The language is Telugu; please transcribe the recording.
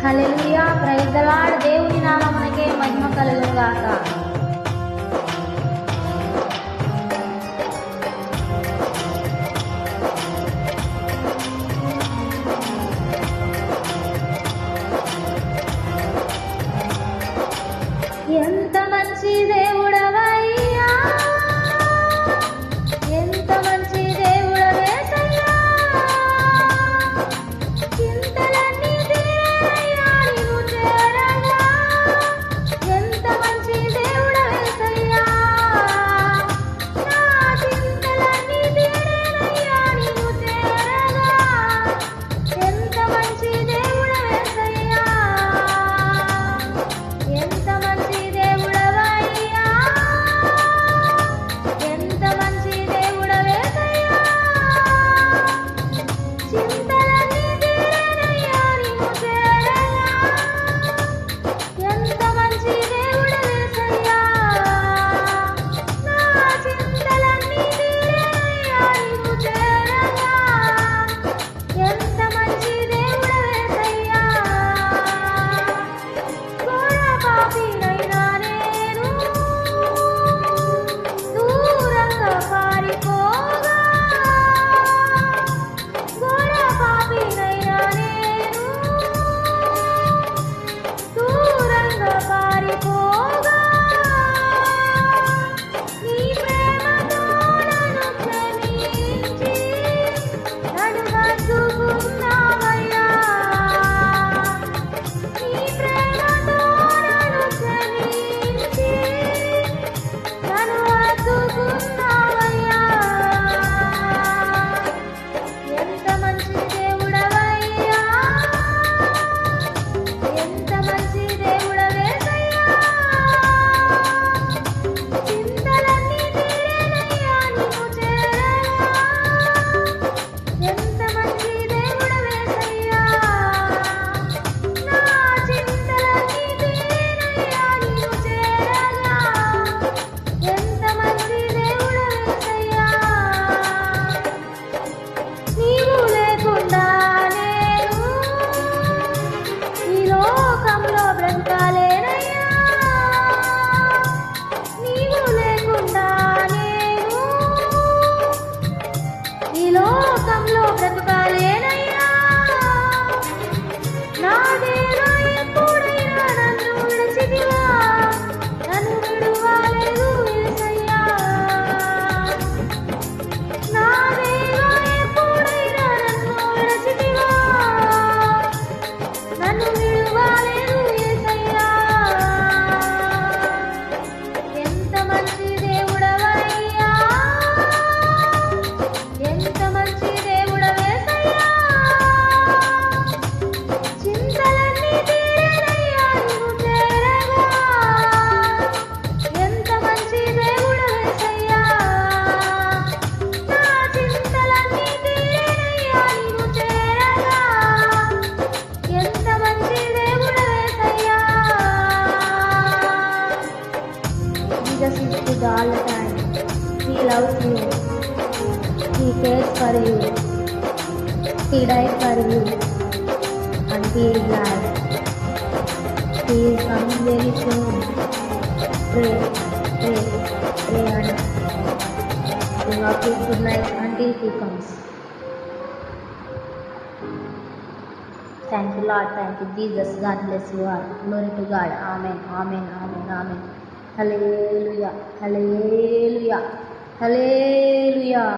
Hallelujah, praise the lord. దేవుని నామమునకే మహిమ కలుగును గాక. ఎంత మంచి దేవుడవయ్యా, ఎంత మంచి దేవుడవేసయ్యా, చింతలన్నీ తీరయ్యా నీవు చేరగా. ఎంత మంచి దేవుడవేసయ్యా, నా చింతలన్నీ తీరయ్యా నీవు చేరగా. ఎంత మంచి దేవుడవేసయ్యా, ఎంత మంచి దేవుడవయ్యా, ఎంత మంచి దేవుడవేసయ్యా, చింతలన్నీ తీరయ్యా నీవు చేరగా. ఎంత మంచి దేవుడవేసయ్యా, నా చింతలన్నీ తీరయ్యా నీవు చేరగా. ఎంత మంచి దేవుడవేసయ్యా, ఘోర పాపినైనా నేను దూరంగా పారిపోగా. ఘోర పాపినైనా నేను దూరంగా పారిపోగా. నీ ప్రేమతో నన్ను క్షమించి నన్ను హత్తుకున్నావయ్యా. నీ ప్రేమతో నన్ను క్షమించి నన్ను హత్తుకున్నావయ్యా. ఎంత మంచి దేవుడవయ్యా, ఎంత మంచి దేవుడవేసయ్యా, చింతలన్నీ తీరేనయ్యా నీవు చేరగా. ఎంత మంచి దేవుడవేసయ్యా, నా చింతలన్నీ తీరేనయ్యా నీవు చేరగా. ఎంత మంచి దేవుడవేసయ్యా, నీవు లేకుండా నేను ఈ లోకంలో బ్రతకాలేనయ్యా. నీవు లేకుండా నేను ఈ లోకంలో బ్రతకాలేనయ్యా. నా దేవా, ఎప్పుడైనా నన్ను విడిచితివా, నన్ను విడువలేదు యేసయ్యా. నా దేవా, ఎప్పుడైనా నన్ను విడిచితివా, నన్ను విడువలేదు యేసయ్యా. ఎంత మంచి దేవుడవయ్యా, ఎంత మంచి దేవుడవేసయ్యా, చింతలన్నీ తీరేనయ్యా నీవు చేరగా. ఎంత మంచి దేవుడవేసయ్యా, నా చింతలన్నీ తీరేనయ్యా నీవు చేరగా. ఎంత మంచి దేవుడవేసయ్యా. Jesus is good all the time. He loves you. He cares for you. He died for you. And he is glad. He is coming very soon. Pray, pray, pray and sing of his good night until he comes. Thank you, Lord. Thank you, Jesus. God bless you all. Glory to God. Amen. Amen. Amen. Amen. Hallelujah. Hallelujah. Hallelujah.